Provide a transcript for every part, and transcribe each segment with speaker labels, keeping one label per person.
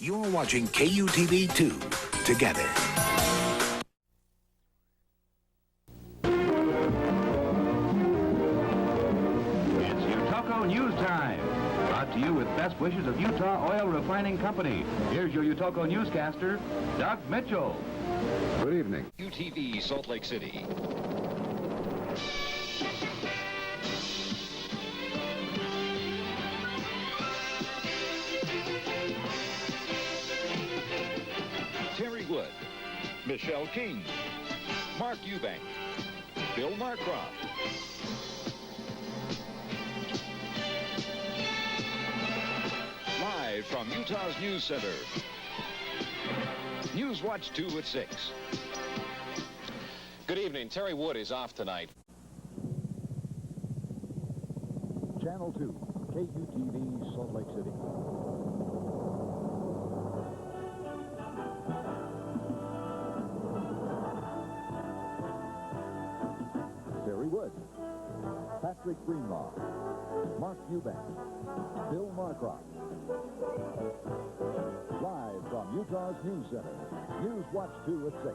Speaker 1: You're watching KUTV 2 together.
Speaker 2: It's UTOCO News Time. Brought to you with best wishes of Utah Oil Refining Company. Here's your UTOCO newscaster, Doug Mitchell.
Speaker 3: Good evening.
Speaker 4: UTV Salt Lake City. Terry Wood, Michelle King, Mark Eubank, Bill Marcroft. Live from Utah's News Center. NewsWatch 2 at 6. Good evening. Terry Wood is off tonight.
Speaker 3: Channel 2, KUTV Salt Lake City. Terry Wood, Patrick Greenlaw, Mark Eubank, Bill Marcroft. Live from Utah's News Center, NewsWatch 2 at 6.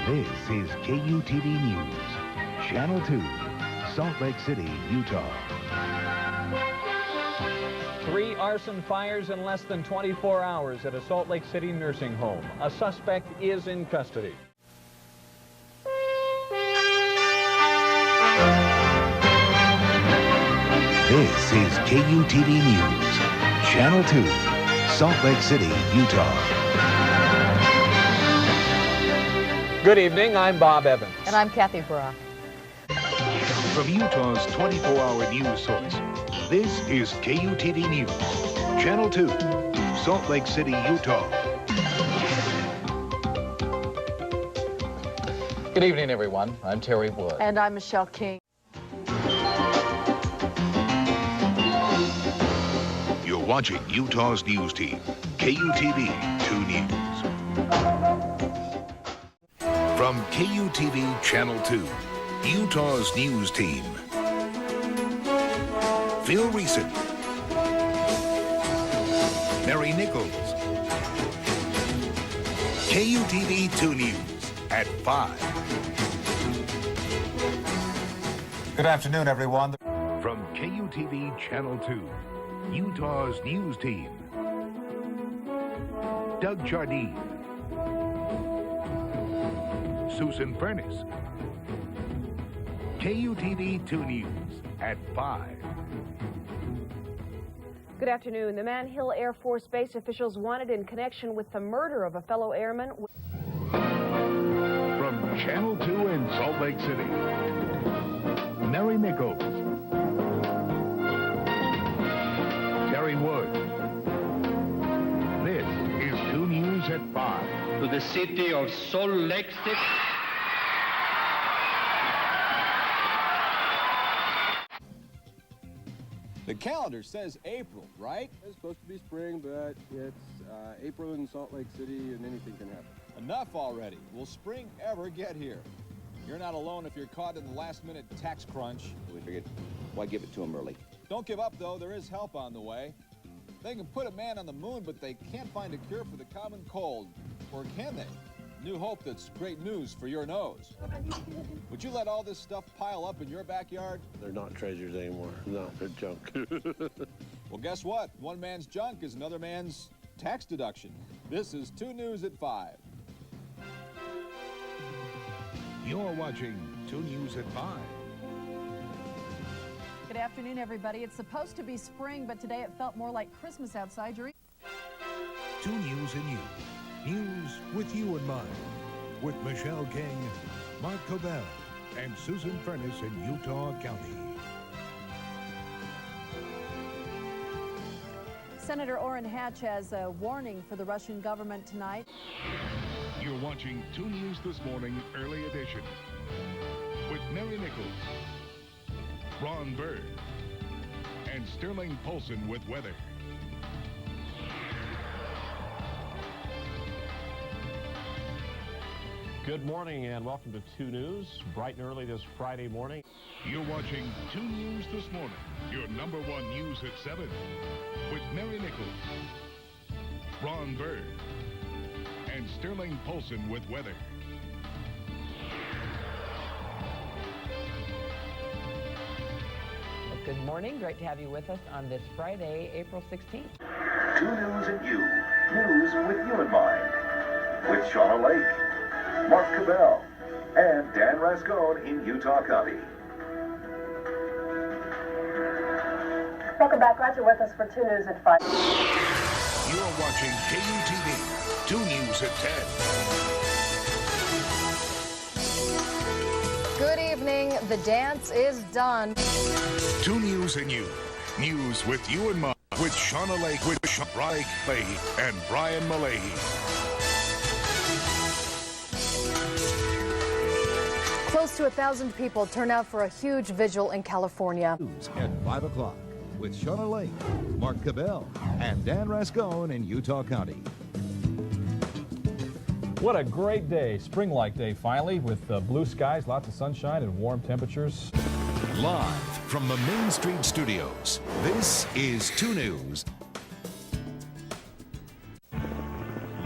Speaker 1: This is KUTV News, Channel 2, Salt Lake City, Utah.
Speaker 5: 3 arson fires in less than 24 hours at a Salt Lake City nursing home. A suspect is in custody.
Speaker 1: This is KUTV News, Channel 2, Salt Lake City, Utah.
Speaker 5: Good evening, I'm Bob Evans.
Speaker 6: And I'm Kathy Brock.
Speaker 1: From Utah's 24-hour news source, this is KUTV News, Channel 2, Salt Lake City, Utah.
Speaker 7: Good evening, everyone. I'm Terry Wood.
Speaker 6: And I'm Michelle King.
Speaker 1: You're watching Utah's news team, KUTV 2 News. From KUTV Channel 2, Utah's news team. Phil Reeson, Mary Nichols. KUTV 2 News at 5.
Speaker 8: Good afternoon, everyone.
Speaker 1: From KUTV Channel 2, Utah's news team. Doug Jardine, Susan Furness. KUTV 2 News at 5.
Speaker 9: Good afternoon. The Man Hill Air Force Base officials wanted in connection with the murder of a fellow airman.
Speaker 1: From Channel 2 in Salt Lake City, Mary Nichols, Terry Wood. This is 2 News at 5.
Speaker 10: To the city of Salt Lake City.
Speaker 11: The calendar says April, right? It's supposed to be spring, but it's April in Salt Lake City and anything can happen.
Speaker 8: Enough already. Will spring ever get here? You're not alone if you're caught in the last-minute tax crunch.
Speaker 12: We figured, why give it to them early?
Speaker 8: Don't give up, though. There is help on the way. They can put a man on the moon, but they can't find a cure for the common cold. Or can they? New hope that's great news for your nose. Would you let all this stuff pile up in your backyard?
Speaker 13: They're not treasures anymore. No, they're junk.
Speaker 8: Well, guess what? One man's junk is another man's tax deduction. This is 2 News at 5.
Speaker 1: You're watching 2 News at 5.
Speaker 6: Good afternoon, everybody. It's supposed to be spring, but today it felt more like Christmas outside.
Speaker 1: 2 News and You. News with you in mind. With Michelle King, Mark Cobell, and Susan Furness in Utah County.
Speaker 6: Senator Orrin Hatch has a warning for the Russian government tonight.
Speaker 1: You're watching 2 News This Morning, Early Edition. With Mary Nichols, Ron Bird, and Sterling Polson with weather.
Speaker 14: Good morning and welcome to 2 News, bright and early this Friday morning.
Speaker 1: You're watching 2 News This Morning, your number one news at 7, with Mary Nichols, Ron Bird, and Sterling Polson with weather.
Speaker 15: Good morning. Great to have you with us on this Friday, April 16th.
Speaker 16: 2 News at You. News with you in mind. With Shauna Lake, Mark Cabell, and Dan Rascone in Utah County.
Speaker 17: Welcome back. Glad you're with us for 2 News at 5.
Speaker 1: You're watching KUTV, 2 News at 10.
Speaker 6: Good evening. The dance is done.
Speaker 1: 2 News and You. News with you in mind. With Shauna Lake, with Brian Leahy, and Brian Malahy.
Speaker 6: Close to 1,000 people turn out for a huge vigil in California.
Speaker 3: At 5 o'clock with Shauna Lake, Mark Cabell, and Dan Rascone in Utah County.
Speaker 5: What a great day, spring-like day finally, with blue skies, lots of sunshine and warm temperatures.
Speaker 18: Live from the Main Street Studios, this is 2 News.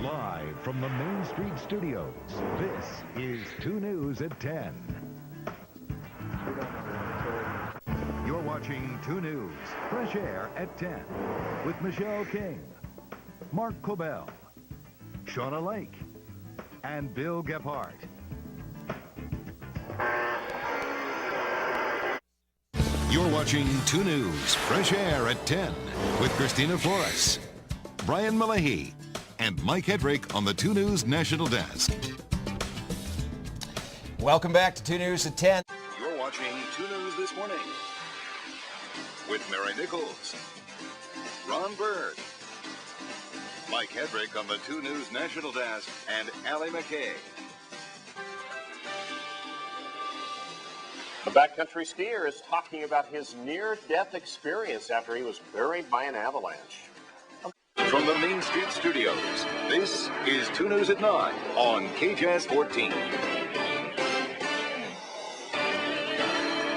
Speaker 18: Live from the Main Street Studios, this is 2 News at 10. You're watching 2 News, Fresh Air at 10, with Michelle King, Mark Cobell, Shauna Lake, and Bill Gephardt. You're watching 2 News, Fresh Air at 10, with Christina Flores, Brian Malahy, and Mike Hedrick on the 2 News National Desk.
Speaker 19: Welcome back to 2 News at 10.
Speaker 18: You're watching 2 News This Morning, with Mary Nichols, Ron Bird, Mike Hedrick on the 2 News National Desk, and Allie McKay.
Speaker 20: A backcountry skier is talking about his near-death experience after he was buried by an avalanche.
Speaker 18: From the Main Street Studios, this is 2 News at 9 on KJAS 14.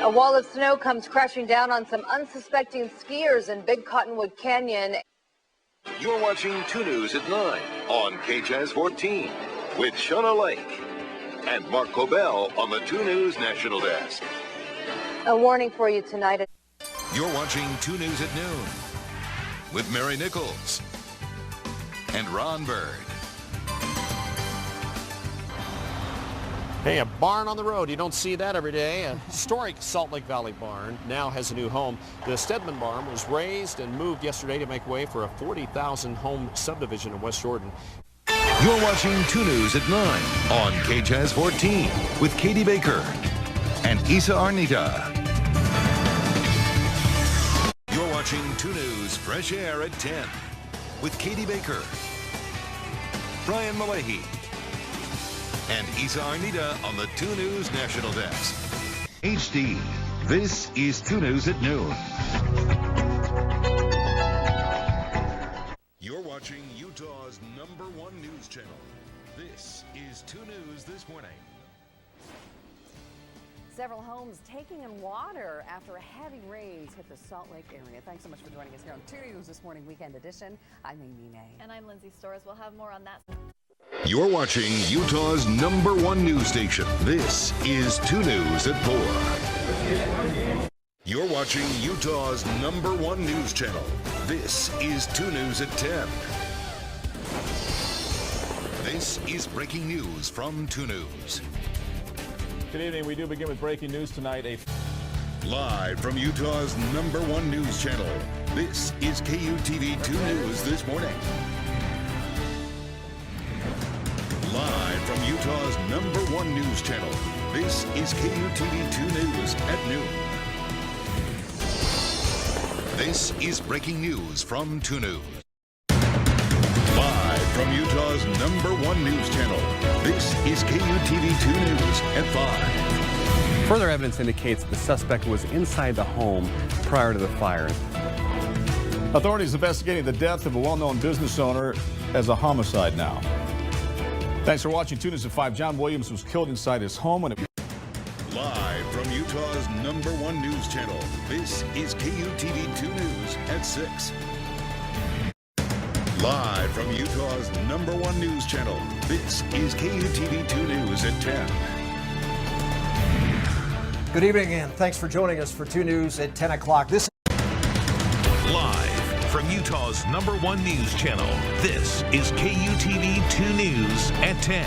Speaker 9: A wall of snow comes crashing down on some unsuspecting skiers in Big Cottonwood Canyon.
Speaker 18: You're watching 2 News at 9 on KJAS 14 with Shauna Lake and Mark Cobell on the 2 News National Desk.
Speaker 9: A warning for you tonight.
Speaker 18: You're watching 2 News at noon with Mary Nichols and Ron Bird.
Speaker 14: Hey, a barn on the road. You don't see that every day. A historic Salt Lake Valley barn now has a new home. The Stedman barn was raised and moved yesterday to make way for a 40,000 home subdivision in West Jordan.
Speaker 18: You're watching 2 News at 9 on KJAS 14 with Katie Baker and Isa Arnita. You're watching 2 News Fresh Air at 10 with Katie Baker, Brian Malahy, and Isa Arnita on the 2 News National Desk. HD, this is 2 News at noon. You're watching Utah's #1 news channel. This is 2 News This Morning.
Speaker 6: Several homes taking in water after heavy rains hit the Salt Lake area. Thanks so much for joining us here on 2 News This Morning Weekend Edition. I'm Amy May.
Speaker 21: And I'm Lindsay Storrs. We'll have more on that.
Speaker 18: You're watching Utah's #1 news station. This is 2 News at 4. You're watching Utah's #1 news channel. This is 2 News at 10. This is breaking news from 2 News.
Speaker 22: Good evening. We do begin with breaking news tonight.
Speaker 18: Live from Utah's #1 news channel. This is KUTV 2 News This Morning. Live from Utah's #1 news channel. This is KUTV 2 News at noon. This is breaking news from 2 News. Live from Utah's #1 news channel. This is KUTV 2 News at 5.
Speaker 23: Further evidence indicates the suspect was inside the home prior to the fire.
Speaker 22: Authorities investigating the death of a well-known business owner as a homicide now. Thanks for watching 2 News at 5. John Williams was killed inside his home.
Speaker 18: Live from Utah's #1 news channel, this is KUTV 2 News at 6. Live from Utah's #1 news channel, this is KUTV 2 News at 10.
Speaker 19: Good evening, and thanks for joining us for 2 News at 10 o'clock. This
Speaker 18: Live from Utah's #1 news channel, this is KUTV 2 News at 10.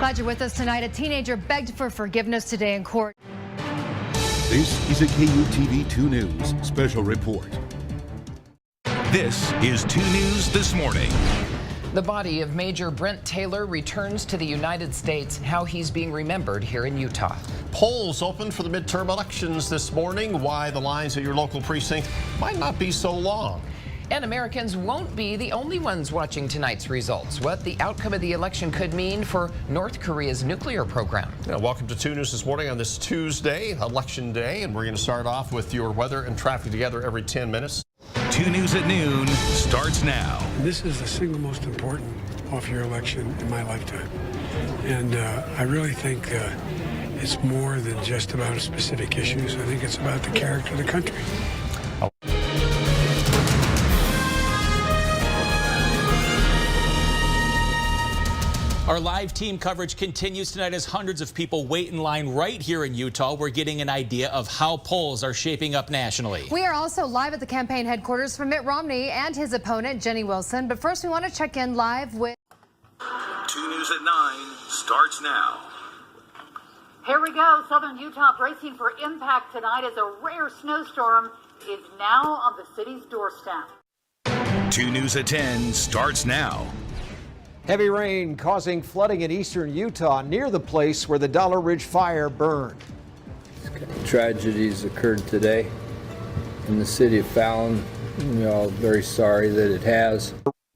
Speaker 2: Glad you're with us tonight. A teenager begged for forgiveness today in court.
Speaker 18: This is a KUTV 2 News special report. This is 2 News This Morning.
Speaker 15: The body of Major Brent Taylor returns to the United States. How he's being remembered here in Utah.
Speaker 14: Polls open for the midterm elections this morning. Why the lines at your local precinct might not be so long.
Speaker 15: And Americans won't be the only ones watching tonight's results. What the outcome of the election could mean for North Korea's nuclear program.
Speaker 14: Yeah, welcome to 2 News This Morning on this Tuesday, Election Day. And we're going to start off with your weather and traffic together every 10 minutes.
Speaker 18: 2 News at noon starts now.
Speaker 4: This is the single most important off-year election in my lifetime. And I really think it's more than just about specific issues. I think it's about the character of the country.
Speaker 7: Our live team coverage continues tonight as hundreds of people wait in line right here in Utah. We're getting an idea of how polls are shaping up nationally.
Speaker 2: We are also live at the campaign headquarters for Mitt Romney and his opponent, Jenny Wilson. But first, we want to check in live with
Speaker 18: 2 News at 9 starts now.
Speaker 24: Here we go. Southern Utah bracing for impact tonight as a rare snowstorm is now on the city's doorstep.
Speaker 18: 2 News at 10 starts now.
Speaker 19: heavy rain causing flooding in eastern Utah near the place where the Dollar Ridge fire burned.
Speaker 25: Tragedies occurred today in the city of Fallon. We're all very sorry that it has.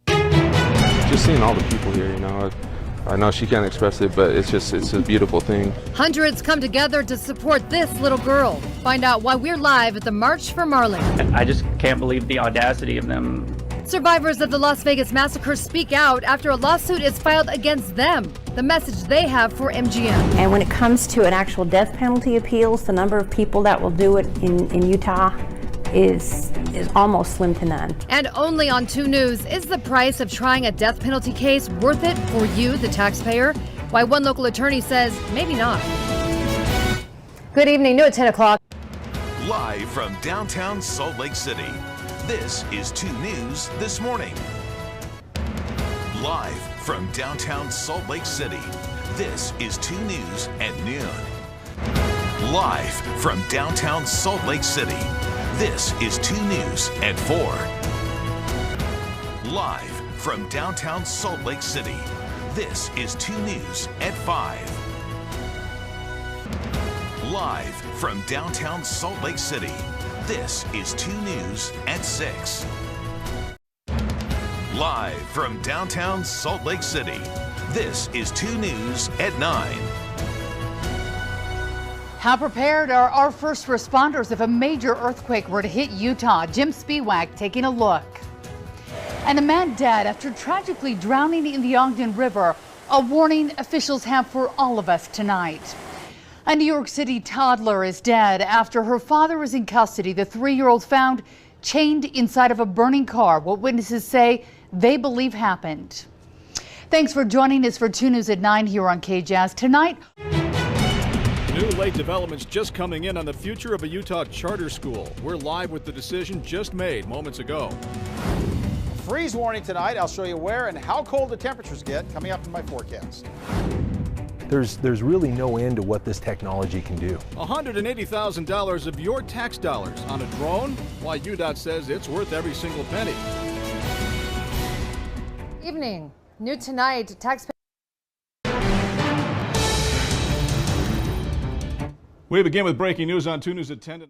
Speaker 26: Just seeing all the people here, I know she can't express it, but it's a beautiful thing.
Speaker 2: Hundreds come together to support this little girl. Find out why we're live at the March for Marley.
Speaker 27: I just can't believe the audacity of them.
Speaker 2: Survivors of the Las Vegas massacre speak out after a lawsuit is filed against them. The message they have for MGM.
Speaker 28: And when it comes to an actual death penalty appeals, the number of people that will do it in Utah is almost slim to none.
Speaker 2: And only on 2 News, is the price of trying a death penalty case worth it for you, the taxpayer? Why one local attorney says maybe not. Good evening, new at 10 o'clock.
Speaker 18: Live from downtown Salt Lake City, this is 2 News This Morning. Live from downtown Salt Lake City, this is 2 News at noon. Live from downtown Salt Lake City, this is 2 News at 4. Live from downtown Salt Lake City, this is 2 News at 5. Live from downtown Salt Lake City, this is 2 News at 6. Live from downtown Salt Lake City, this is 2 News at 9.
Speaker 29: How prepared are our first responders if a major earthquake were to hit Utah? Jim Spiewak taking a look. And a man dead after tragically drowning in the Ogden River. A warning officials have for all of us tonight. A New York City toddler is dead after her father is in custody. The 3-year-old found chained inside of a burning car. What witnesses say they believe happened. Thanks for joining us for 2 News at 9 here on KJazz. Tonight,
Speaker 22: new late developments just coming in on the future of a Utah charter school. We're live with the decision just made moments ago.
Speaker 30: Freeze warning tonight. I'll show you where and how cold the temperatures get coming up in my forecast.
Speaker 31: There's really no end to what this technology can do.
Speaker 22: $180,000 of your tax dollars on a drone? Why, UDOT says it's worth every single penny.
Speaker 2: Evening. New tonight, taxpayers.
Speaker 22: We begin with breaking news on 2 News at 10.